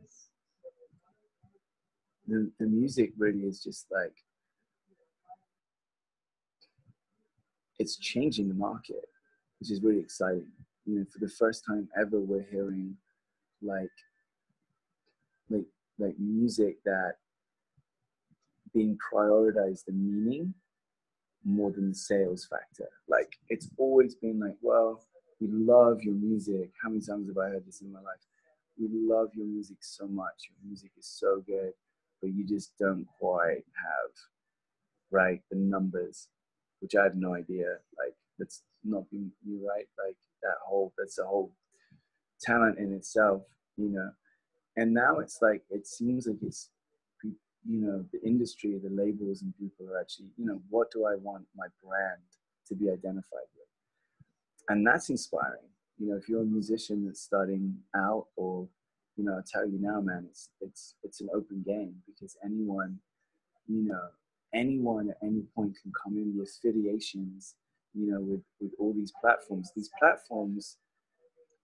Speaker 2: the music really is just like, it's changing the market, which is really exciting. You know, for the first time ever, we're hearing like music that being prioritized the meaning more than the sales factor. Like it's always been like, well, we love your music. How many times have I heard this in my life? We love your music so much. Your music is so good, but you just don't quite have, right, the numbers, which I had no idea. Like that's not being you, right? Like that's a whole talent in itself, you know. And now it's like, it seems like it's, you know, the industry, the labels and people are actually, you know, what do I want my brand to be identified with? And that's inspiring. You know, if you're a musician that's starting out, or, you know, I tell you now, man, it's an open game, because anyone, you know, anyone at any point can come in with affiliations, you know, with all these platforms. These platforms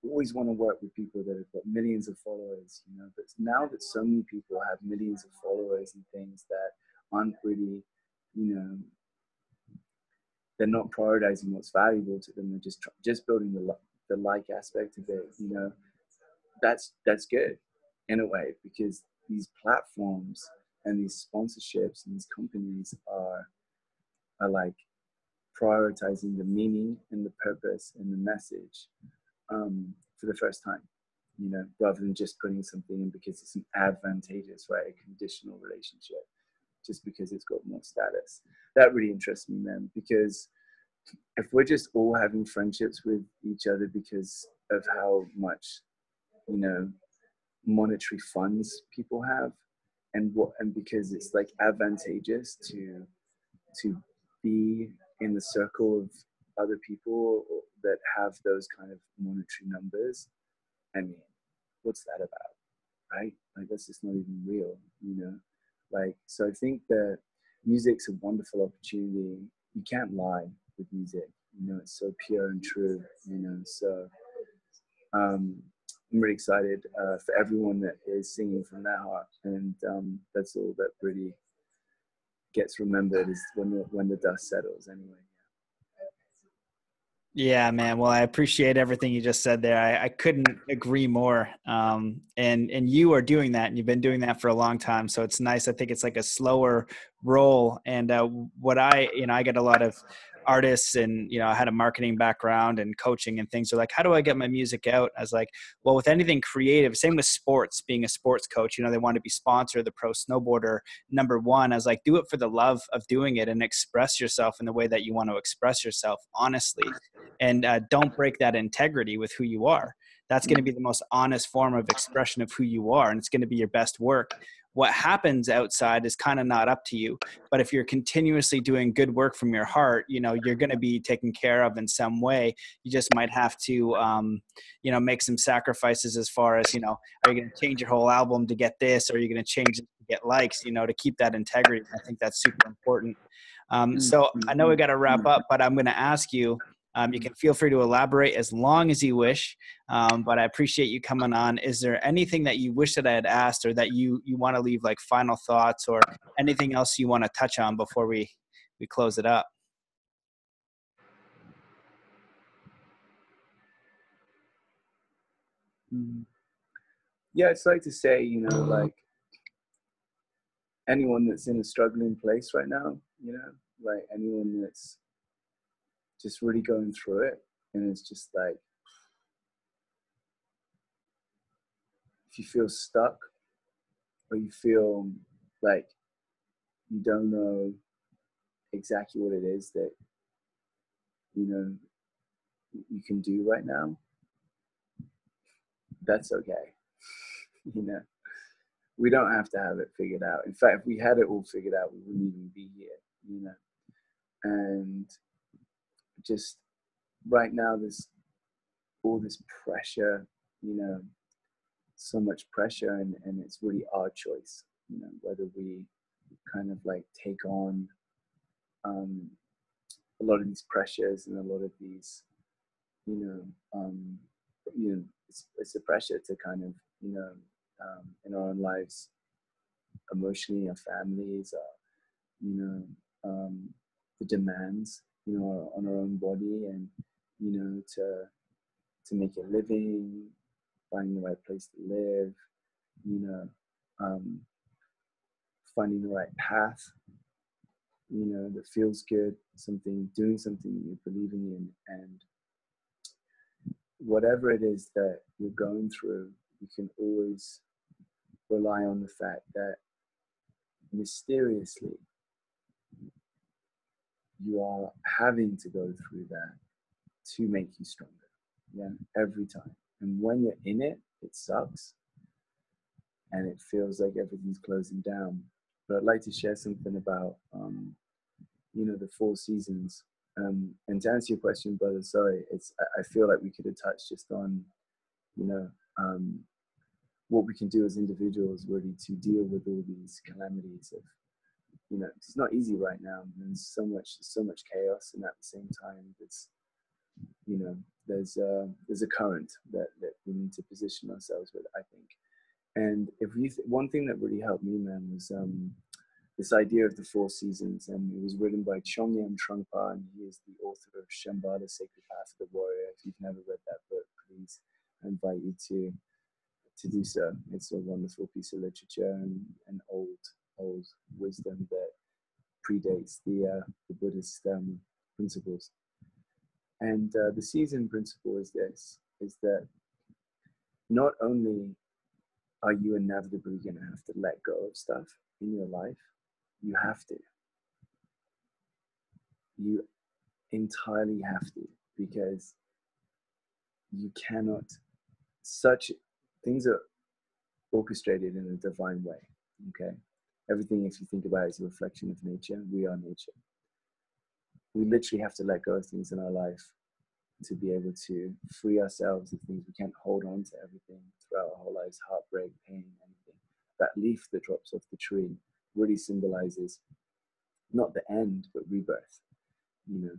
Speaker 2: always want to work with people that have got millions of followers, you know, but now that so many people have millions of followers and things that aren't really, you know, they're not prioritizing what's valuable to them. They're just building the like aspect of it, you know, that's good in a way, because these platforms and these sponsorships and these companies are like prioritizing the meaning and the purpose and the message for the first time, you know, rather than just putting something in because it's an advantageous, right, a conditional relationship, just because it's got more status. That really interests me, man, because if we're just all having friendships with each other because of how much, you know, monetary funds people have, and because it's like advantageous to be in the circle of other people that have those kind of monetary numbers, I mean, what's that about, right? Like that's just not even real, you know. Like, so I think that music's a wonderful opportunity. You can't lie with music, you know, it's so pure and true, you know. So I'm really excited for everyone that is singing from their heart, and that's all that really gets remembered is when the dust settles, anyway.
Speaker 1: Yeah, man. Well, I appreciate everything you just said there. I couldn't agree more. And you are doing that, and you've been doing that for a long time. So it's nice. I think it's like a slower roll. And I get a lot of artists, and, you know, I had a marketing background and coaching and things. Are like, how do I get my music out? I was like, well, with anything creative, same with sports, being a sports coach, you know, they want to be sponsored, the pro snowboarder, number one. I was like, do it for the love of doing it and express yourself in the way that you want to express yourself, honestly. And don't break that integrity with who you are. That's going to be the most honest form of expression of who you are, and it's going to be your best work. What happens outside is kind of not up to you, but if you're continuously doing good work from your heart, you know, you're going to be taken care of in some way. You just might have to, you know, make some sacrifices as far as, you know, are you going to change your whole album to get this, or are you going to change it to get likes, you know, to keep that integrity. I think that's super important. So I know we got to wrap up, but I'm going to ask you, you can feel free to elaborate as long as you wish, but I appreciate you coming on. Is there anything that you wish that I had asked, or that you want to leave like final thoughts, or anything else you want to touch on before we close it up?
Speaker 2: Yeah, it's like to say, you know, like anyone that's in a struggling place right now, you know, like anyone that's just really going through it, and it's just like, if you feel stuck, or you feel like you don't know exactly what it is that, you know, you can do right now, that's okay. You know, we don't have to have it figured out. In fact, if we had it all figured out, we wouldn't even be here, you know. And just right now, there's all this pressure, you know, so much pressure, and it's really our choice, you know, whether we kind of like take on a lot of these pressures and a lot of these, you know, it's the pressure to kind of, you know, in our own lives, emotionally, our families, you know, the demands, you know, on our own body, and, you know, to make a living, finding the right place to live, you know, finding the right path, you know, that feels good, doing something that you're believing in, and whatever it is that you're going through, you can always rely on the fact that mysteriously you are having to go through that to make you stronger. Yeah, every time. And when you're in it, it sucks and it feels like everything's closing down. But I'd like to share something about, you know, the 4 seasons. And to answer your question, brother, sorry, I feel like we could have touched just on, you know, what we can do as individuals really to deal with all these calamities of, you know, it's not easy right now. There's so much chaos, and at the same time, it's, you know, there's a current that we need to position ourselves with, I think. And if one thing that really helped me, man, was this idea of the 4 seasons, and it was written by Chongyam Trungpa, and he is the author of Shambhala, Sacred Path of the Warrior. If you've never read that book, please, I invite you to do so. It's a wonderful piece of literature and old wisdom that predates the Buddhist principles. And the season principle is that not only are you inevitably going to have to let go of stuff in your life, you have to. You entirely have to, because you cannot, such things are orchestrated in a divine way, okay? Everything, if you think about it, is a reflection of nature. We are nature. We literally have to let go of things in our life to be able to free ourselves of things. We can't hold on to everything throughout our whole lives, heartbreak, pain, anything. That leaf that drops off the tree really symbolizes not the end, but rebirth. You know,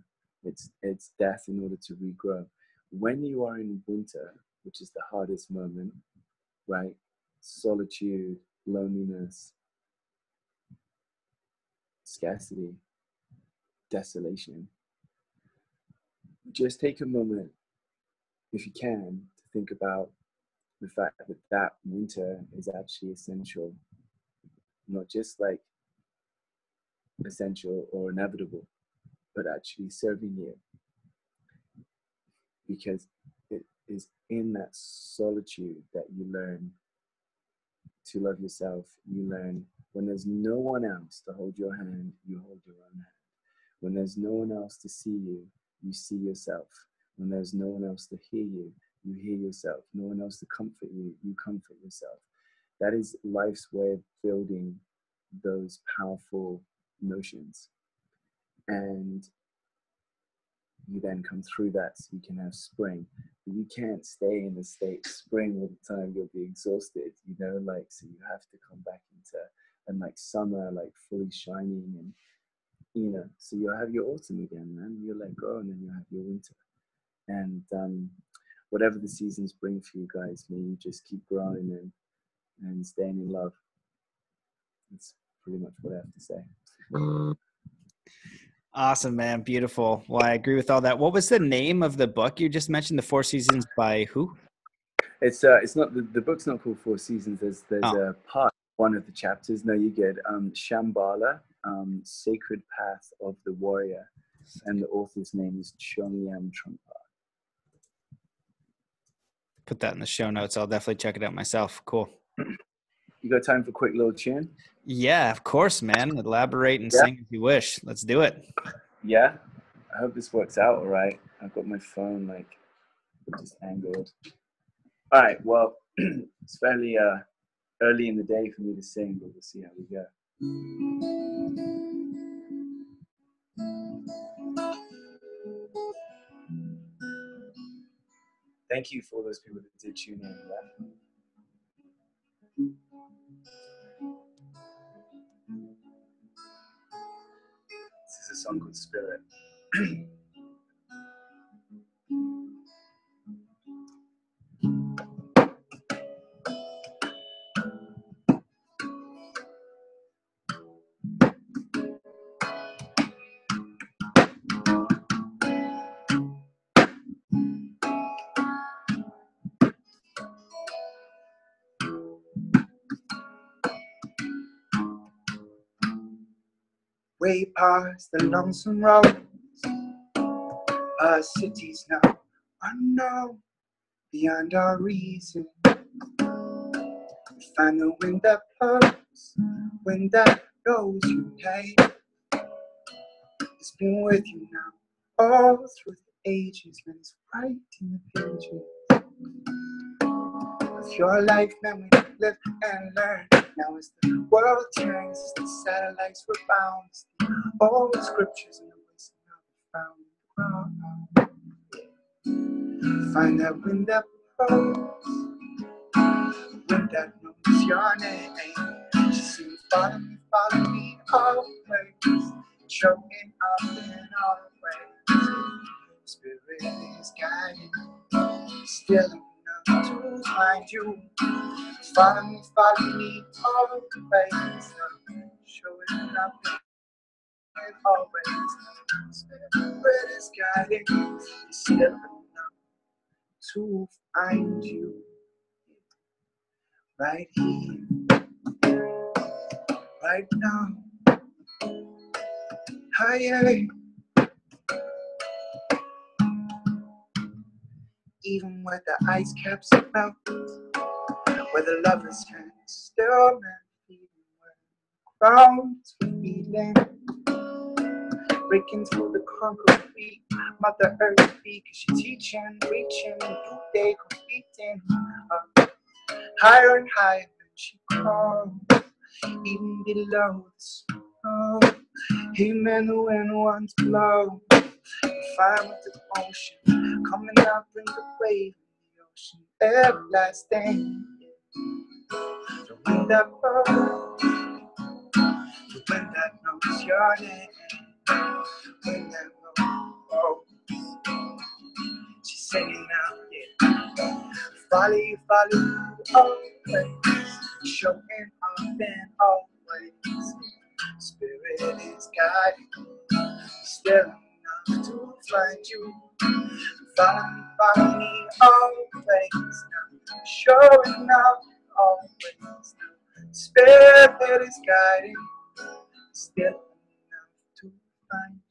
Speaker 2: it's death in order to regrow. When you are in winter, which is the hardest moment, right? Solitude, loneliness, scarcity, desolation. Just take a moment, if you can, to think about the fact that that winter is actually essential, not just like essential or inevitable, but actually serving you, because it is in that solitude that you learn to love yourself. You learn when there's no one else to hold your hand, you hold your own hand. When there's no one else to see you, you see yourself. When there's no one else to hear you, you hear yourself. No one else to comfort you, you comfort yourself. That is life's way of building those powerful notions. And you then come through that so you can have spring. But you can't stay in the state of spring all the time. You'll be exhausted, you know, like, so you have to come back into, and like summer, like fully shining, and, you know, so you'll have your autumn again, man. You'll let go, and then you'll have your winter. And whatever the seasons bring for you guys, may you just keep growing and staying in love. That's pretty much what I have to say.
Speaker 1: Awesome, man. Beautiful. Well, I agree with all that. What was the name of the book you just mentioned? The 4 Seasons by who?
Speaker 2: It's not, the book's not called 4 Seasons. There's a part, one of the chapters. No, you get Shambhala, Sacred Path of the Warrior, and the author's name is Chongyam Trungpa.
Speaker 1: Put that in the show notes. I'll definitely check it out myself. Cool.
Speaker 2: You got time for a quick little tune?
Speaker 1: Yeah, of course, man. Elaborate and
Speaker 2: Yeah.
Speaker 1: sing if you wish. Let's do it.
Speaker 2: Yeah. I hope this works out all right. I've got my phone like just angled. All right. Well, it's fairly early in the day for me to sing, but we'll see how we go. Thank you for those people that did tune in. Yeah? This is a song called Spirit. Way past the lonesome road, our cities now unknown, beyond our reason. We find the wind that blows, wind that knows your name. It's been with you now all through the ages, when it's right in the pages of your life. Man, we live and learn. Now as the world turns, as the satellites were bound, as the old scriptures and the wisdom now found in the ground. Find that wind that blows, wind that knows your name. Just sing, follow me always, showing up in all ways. Spirit is guiding, still enough to find you. Follow me always, showing up in always. Spirit is guiding, still enough to find you. Right here, right now. Hi. Even where the ice caps melt, where the lovers can still man, where crowds were feeling, breaking through the concrete. Mother Earth speak, she teaching, reaching, new day competing, higher and higher when she crawls, even below the snow. Amen, the wind once blow, fire with the ocean, coming out, bring the wave in the ocean, everlasting. The wind that blows, the wind that knows your name, wind that blows. She's singing now, yeah. Follow you always, showing up and always. Spirit is guiding, still enough to find you. Follow me always, showing up always. Spirit is guiding, still enough to find you.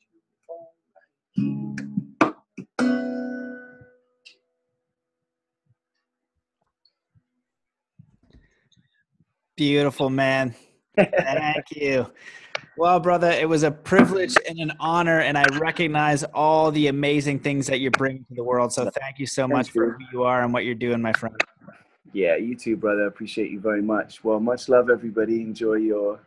Speaker 1: Beautiful, man. Thank you. Well, brother, it was a privilege and an honor, and I recognize all the amazing things that you're bringing to the world. So thank you so much for who you are and what you're doing, my friend.
Speaker 2: Yeah, you too, brother. Appreciate you very much. Well, much love, everybody. Enjoy your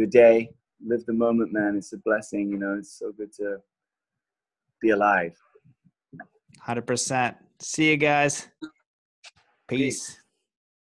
Speaker 2: day. Live the moment, man. It's a blessing. You know, it's so good to be alive.
Speaker 1: 100%. See you guys. Peace.